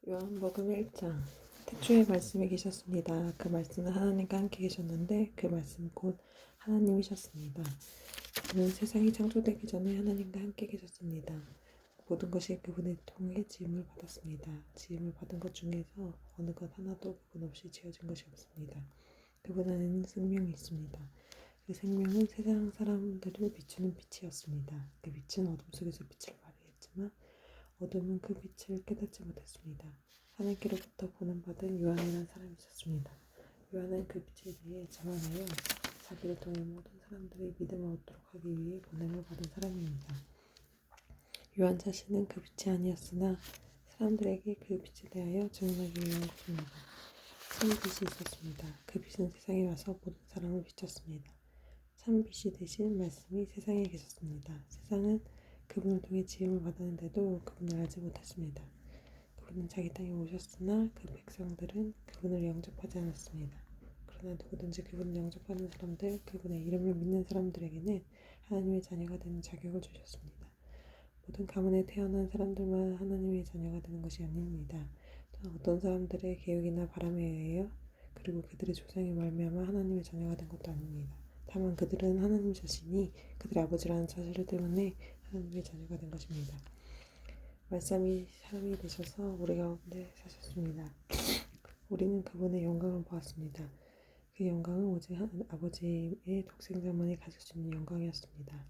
요한복음 1장. 태초에 말씀이 계셨습니다. 그 말씀은 하나님과 함께 계셨는데 그 말씀 곧 하나님이셨습니다. 그는 세상이 창조되기 전에 하나님과 함께 계셨습니다. 모든 것이 그분을 통해 지음을 받았습니다. 지음을 받은 것 중에서 어느 것 하나도 그분 없이 지어진 것이 없습니다. 그분 안에는 생명이 있습니다. 그 생명은 세상 사람들을 비추는 빛이었습니다. 그 빛은 어둠 속에서 빛을 발휘했지만 어둠은 그 빛을 깨닫지 못했습니다. 하나님께로부터 보냄받은 요한이라는 사람이 있었습니다. 요한은 그 빛에 대해 자만하여 자기를 통해 모든 사람들이 믿음을 얻도록 하기 위해 보냄을 받은 사람입니다. 요한 자신은 그 빛이 아니었으나 사람들에게 그 빛에 대하여 증언하기 위한 것입니다. 참 빛이 있었습니다. 그 빛은 세상에 와서 모든 사람을 비췄습니다. 참 빛이 되신 말씀이 세상에 계셨습니다. 세상은 그분을 통해 지음을 받았는데도 그분을 알지 못했습니다. 그분은 자기 땅에 오셨으나 그 백성들은 그분을 영접하지 않았습니다. 그러나 누구든지 그분을 영접하는 사람들, 그분의 이름을 믿는 사람들에게는 하나님의 자녀가 되는 자격을 주셨습니다. 모든 가문에 태어난 사람들만 하나님의 자녀가 되는 것이 아닙니다. 또한 어떤 사람들의 계획이나 바람에 의하여 그리고 그들의 조상의 말미암아 하나님의 자녀가 된 것도 아닙니다. 다만 그들은 하나님 자신이 그들의 아버지라는 사실 때문에 하나님의 자녀가 된 것입니다. 말씀이 사람이 되셔서 우리 가운데 사셨습니다. 우리는 그분의 영광을 보았습니다. 그 영광은 오직 아버지의 독생자만이 가질 수 있는 영광이었습니다.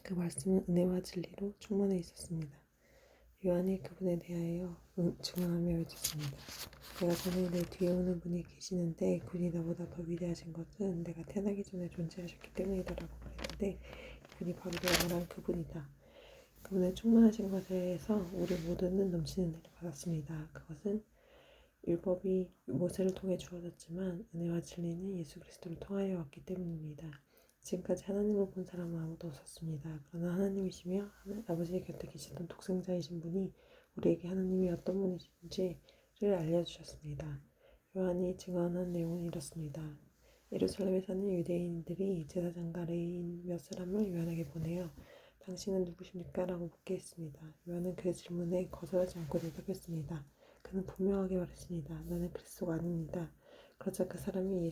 그 말씀은 은혜와 진리로 충만해 있었습니다. 요한이 그분에 대하여 증언하며 외쳤습니다. 내가 전에 내 뒤에 오는 분이 계시는데 그분이 나보다 더 위대하신 것은 내가 태어나기 전에 존재하셨기 때문이다라고 말했는데 그분이 바로 내가 말한 그분이다. 그분의 충만하신 것에서 우리 모두는 넘치는 은혜를 받았습니다. 그것은 율법이 모세를 통해 주어졌지만 은혜와 진리는 예수 그리스도를 통하여 왔기 때문입니다. 지금까지 하나님을 본 사람은 아무도 없었습니다. 그러나 하나님이시며 아버지의 곁에 계시던 독생자이신 분이 우리에게 하나님이 어떤 분이신지를 알려주셨습니다. 요한이 증언한 내용은 이렇습니다. 예루살렘에 사는 유대인들이 제사장과 레위인 몇 사람을 요한에게 보내어 당신은 누구십니까? 라고 묻게 했습니다. 요한은 그 질문에 거절하지 않고 대답했습니다. 그는 분명하게 말했습니다. 나는 그리스도가 아닙니다. 그러자 그 사람이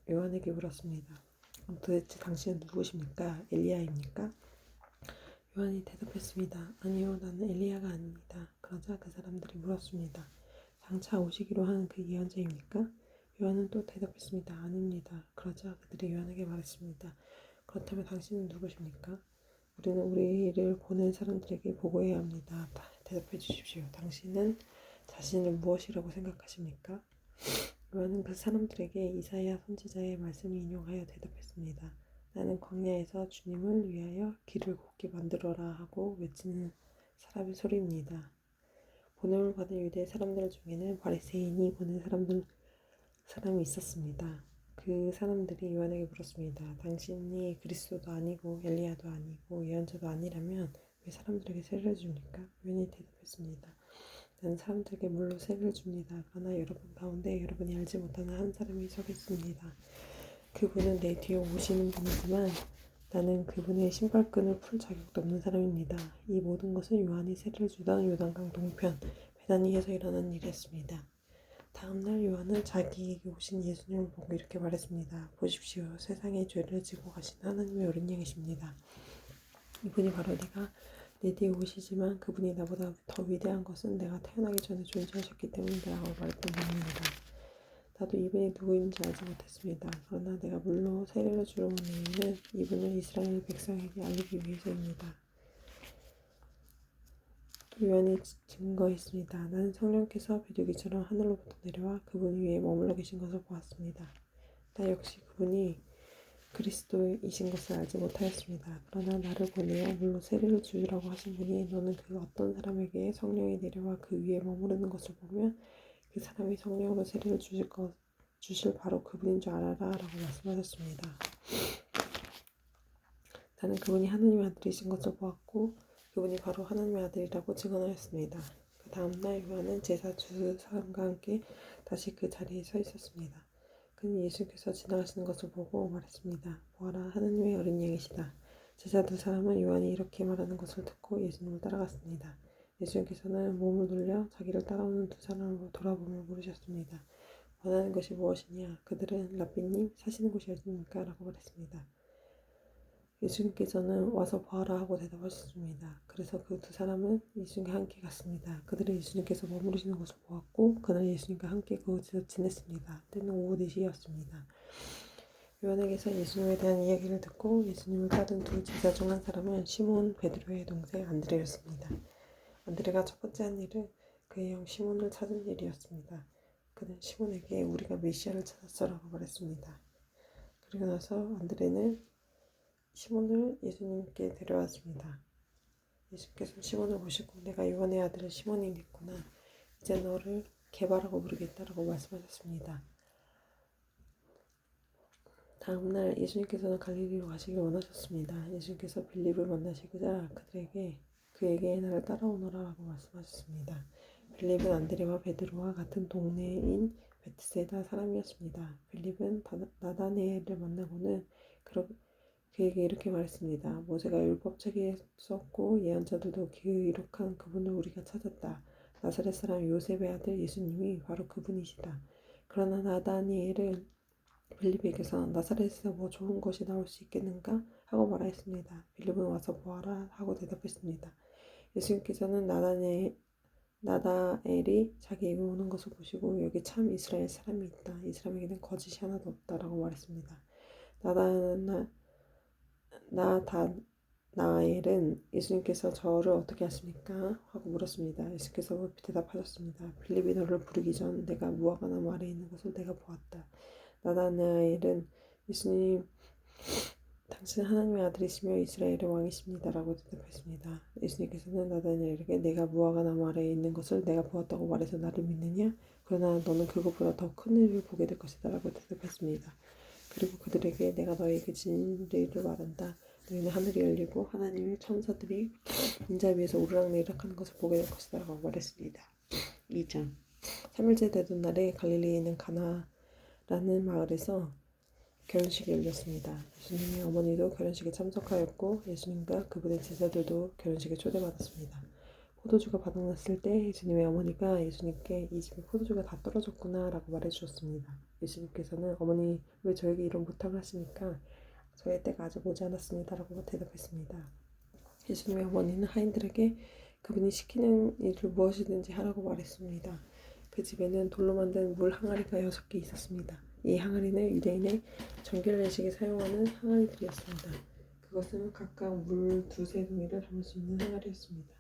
요한에게 물었습니다. 그럼 도대체 당신은 누구십니까? 엘리야입니까? 요한이 대답했습니다. 아니요, 나는 엘리야가 아닙니다. 그러자 그 사람들이 물었습니다. 장차 오시기로 하는 그 예언자입니까? 요한은 또 대답했습니다. 아닙니다. 그러자 그들이 요한에게 말했습니다. 그렇다면 당신은 누구십니까? 우리는 우리를 보낸 사람들에게 보고해야 합니다. 대답해 주십시오. 당신은 자신을 무엇이라고 생각하십니까? 요한은 그 사람들에게 이사야 선지자의 말씀을 인용하여 대답했습니다. 나는 광야에서 주님을 위하여 길을 곱게 만들어라 하고 외치는 사람의 소리입니다. 보냄을 받은 유대 사람들 중에는 바리새인이 보낸 사람이 있었습니다. 그 사람들이 요한에게 물었습니다. 당신이 그리스도도 아니고 엘리야도 아니고 예언자도 아니라면 왜 사람들에게 세례를 줍니까? 요한이 대답했습니다. 나는 사람들에게 물로 세례를 줍니다. 그러나 여러분 가운데 여러분이 알지 못하는 한 사람이 서 계십니다. 그분은 내 뒤에 오시는 분이지만 나는 그분의 신발끈을 풀 자격도 없는 사람입니다. 이 모든 것은 요한이 세례를 주던 요단강 동편 베다니에서 일어난 일이었습니다. 다음날 요한은 자기에게 오신 예수님을 보고 이렇게 말했습니다. 보십시오. 세상의 죄를 지고 가신 하나님의 어린 양이십니다. 이분이 바로 내 뒤에 오시지만 그분이 나보다 더 위대한 것은 내가 태어나기 전에 존재하셨기 때문이라고 말했던 분입니다. 나도 이분이 누구인지 알지 못했습니다. 그러나 내가 물로 세례를 주러 온 이유는 이분을 이스라엘 백성에게 알리기 위해서입니다. 또 요한이 증거했습니다. 나는 성령께서 비둘기처럼 하늘로부터 내려와 그분 위에 머물러 계신 것을 보았습니다. 나 역시 그분이 그리스도이신 것을 알지 못하였습니다. 그러나 나를 보내어 물로 세례를 주라고 하신 분이 너는 그 어떤 사람에게 성령이 내려와 그 위에 머무르는 것을 보면 그 사람이 성령으로 세례를 주실 바로 그분인 줄 알아라 라고 말씀하셨습니다. 나는 그분이 하나님의 아들이신 것을 보았고 그분이 바로 하나님의 아들이라고 증언하였습니다. 그 다음날 요한은 제사 두 사람과 함께 다시 그 자리에 서 있었습니다. 그는 예수께서 지나가시는 것을 보고 말했습니다. 보아라, 하나님의 어린 양이시다. 제자 두 사람은 요한이 이렇게 말하는 것을 듣고 예수님을 따라갔습니다. 예수님께서는 몸을 돌려 자기를 따라오는 두 사람을 돌아보며 물으셨습니다. 원하는 것이 무엇이냐? 그들은 라삐님 사시는 곳이 어디입니까? 라고 말했습니다. 예수님께서는 와서 보아라 하고 대답하셨습니다. 그래서 그 두 사람은 예수님과 함께 갔습니다. 그들은 예수님께서 머무르시는 곳을 보았고 그날 예수님과 함께 그곳에서 지냈습니다. 때는 오후 4시였습니다. 요한에게서 예수님에 대한 이야기를 듣고 예수님을 따른 두 제자 중 한 사람은 시몬 베드로의 동생 안드레였습니다. 안드레가 첫 번째 한 일은 그의 형 시몬을 찾은 일이었습니다. 그는 시몬에게 우리가 메시아를 찾았어라고 말했습니다. 그리고 나서 안드레는 시몬을 예수님께 데려왔습니다. 예수님께서 시몬을 보시고 내가 요한의 아들 시몬이겠구나. 이제 너를 게바라고 부르겠다라고 말씀하셨습니다. 다음날 예수님께서는 갈릴리로 가시길 원하셨습니다. 예수님께서 빌립을 만나시고자 그에게 나를 따라오너라 라고 말씀하셨습니다. 빌립은 안드레와 베드로와 같은 동네인 베트세다 사람이었습니다. 빌립은 나다네엘을 만나고는 그에게 이렇게 말했습니다. 모세가 율법책에 썼고 예언자들도 기록한 그분을 우리가 찾았다. 나사렛 사람 요셉의 아들 예수님이 바로 그분이시다. 그러나 나다니엘은 빌립에게서 나사렛에서 뭐 좋은 것이 나올 수 있겠는가? 하고 말하였습니다. 빌립은 와서 보아라 하고 대답했습니다. 예수님께서는 나다엘이 자기에게 오는 것을 보시고 여기 참 이스라엘 사람이 있다. 이 사람에게는 거짓이 하나도 없다라고 말했습니다. 나다나엘은 예수님께서 저를 어떻게 아십니까? 하고 물었습니다. 예수께서 대답하셨습니다. 빌립이 너를 부르기 전 내가 무화과 나무 아래에 있는 것을 내가 보았다. 나다나엘은 예수님 당신은 하나님의 아들이시며 이스라엘의 왕이십니다 라고 대답했습니다. 예수님께서는 나다나엘에게 내가 무화과 나무 아래에 있는 것을 내가 보았다고 말해서 나를 믿느냐? 그러나 너는 그것보다 더 큰 일을 보게 될 것이다 라고 대답했습니다. 그리고 그들에게 내가 너에게 진리를 말한다. 너희는 하늘이 열리고 하나님의 천사들이 인자 위에서 오르락내리락 하는 것을 보게 될 것이다 라고 말했습니다. 2장 3일째 되던 날에 갈릴리에 있는 가나라는 마을에서 결혼식이 열렸습니다. 예수님의 어머니도 결혼식에 참석하였고 예수님과 그분의 제자들도 결혼식에 초대받았습니다. 포도주가 바닥났을 때 예수님의 어머니가 예수님께 이 집에 포도주가 다 떨어졌구나 라고 말해주셨습니다. 예수님께서는 어머니 왜 저에게 이런 부탁을 하십니까? 저의 때가 아직 오지 않았습니다 라고 대답했습니다. 예수님의 어머니는 하인들에게 그분이 시키는 일을 무엇이든지 하라고 말했습니다. 그 집에는 돌로 만든 물 항아리가 6개 있었습니다. 이 항아리는 유대인의 정결례식에 사용하는 항아리들이었습니다. 그것은 각각 물 2-3동이를 담을 수 있는 항아리였습니다.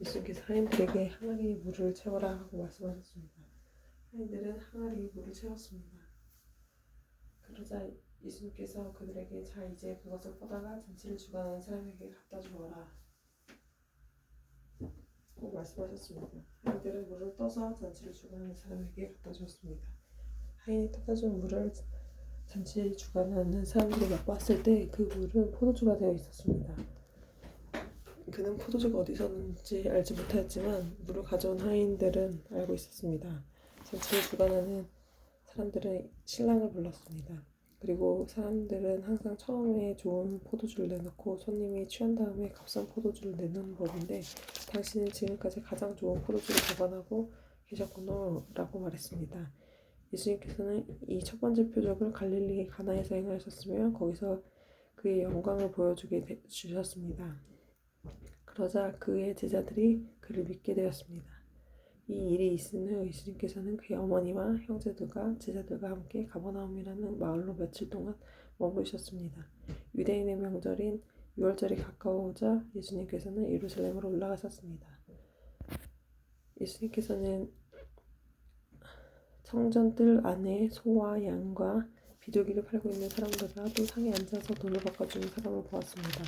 예수님께서 하인들에게 항아리에 물을 채워라 하고 말씀하셨습니다. 하인들은 항아리에 물을 채웠습니다. 그러자 예수님께서 그들에게 자 이제 그것을 퍼다가 잔치를 주관하는 사람에게 갖다 주어라 고 말씀하셨습니다. 하인들은 물을 떠서 잔치를 주관하는 사람에게 갖다 주었습니다. 하인이 떠다 준 물을 잔치를 주관하는 사람들이 맛봤을 때 그 물은 포도주가 되어 있었습니다. 그는 포도주가 어디서 났는지 알지 못하였지만 물을 가져온 하인들은 알고 있었습니다. 잔치를 주관하는 사람들은 신랑을 불렀습니다. 그리고 사람들은 항상 처음에 좋은 포도주를 내놓고 손님이 취한 다음에 값싼 포도주를 내놓는 법인데 당신은 지금까지 가장 좋은 포도주를 보관하고 계셨구나 라고 말했습니다. 예수님께서는 이 첫 번째 표적을 갈릴리 가나에서 행하셨으며 거기서 그의 영광을 주셨습니다. 그러자 그의 제자들이 그를 믿게 되었습니다. 이 일이 있은 후 예수님께서는 그의 어머니와 형제들과 제자들과 함께 가버나움이라는 마을로 며칠 동안 머무르셨습니다. 유대인의 명절인 6월절이 가까워오자 예수님께서는 예루살렘으로 올라가셨습니다. 예수님께서는 성전뜰 안에 소와 양과 비둘기를 팔고 있는 사람들과 또 상에 앉아서 돈을 바꿔주는 사람을 보았습니다.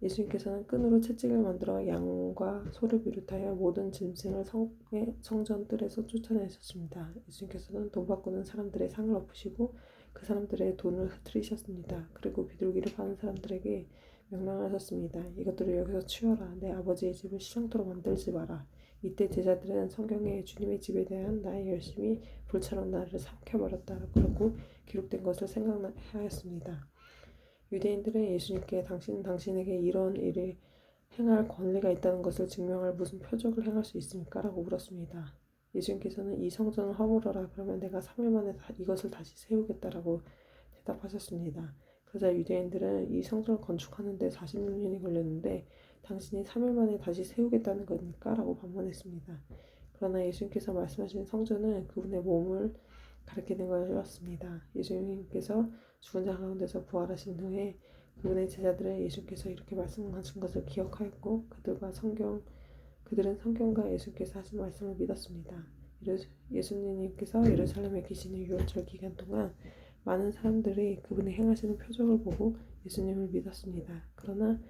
예수님께서는 끈으로 채찍을 만들어 양과 소를 비롯하여 모든 짐승을 성전 뜰에서 쫓아내셨습니다. 예수님께서는 돈 바꾸는 사람들의 상을 엎으시고 그 사람들의 돈을 흐트리셨습니다. 그리고 비둘기를 파는 사람들에게 명령하셨습니다. 이것들을 여기서 치워라. 내 아버지의 집을 시장터로 만들지 마라. 이때 제자들은 성경에 주님의 집에 대한 나의 열심이 불처럼 나를 삼켜버렸다라고 기록된 것을 생각하였습니다. 유대인들은 예수님께 당신은 당신에게 이런 일을 행할 권리가 있다는 것을 증명할 무슨 표적을 행할 수 있습니까? 라고 물었습니다. 예수님께서는 이 성전을 허물어라. 그러면 내가 3일 만에 이것을 다시 세우겠다라고 대답하셨습니다. 그러자 유대인들은 이 성전을 건축하는데 46년이 걸렸는데 당신이 3일 만에 다시 세우겠다는 겁니까? 라고 반문했습니다. 그러나 예수님께서 말씀하신 성전은 그분의 몸을 가리키는 것이었습니다. 예수님께서 죽은 자 가운데서 부활하신 후에 그분의 제자들은 예수께서 이렇게 말씀하신 것을 기억하였고 그들은 성경과 예수께서 하신 말씀을 믿었습니다. 예수님께서 예루살렘에 계시는 유월절 기간 동안 많은 사람들이 그분이 행하시는 표적을 보고 예수님을 믿었습니다. 그러나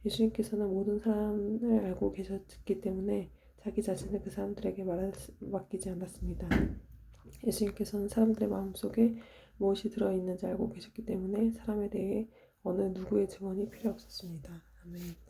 예수님께서는 모든 사람을 알고 계셨기 때문에 자기 자신을 그 사람들에게 맡기지 않았습니다. 예수님께서는 사람들의 마음속에 무엇이 들어있는지 알고 계셨기 때문에 사람에 대해 어느 누구의 증언이 필요 없었습니다. 아멘.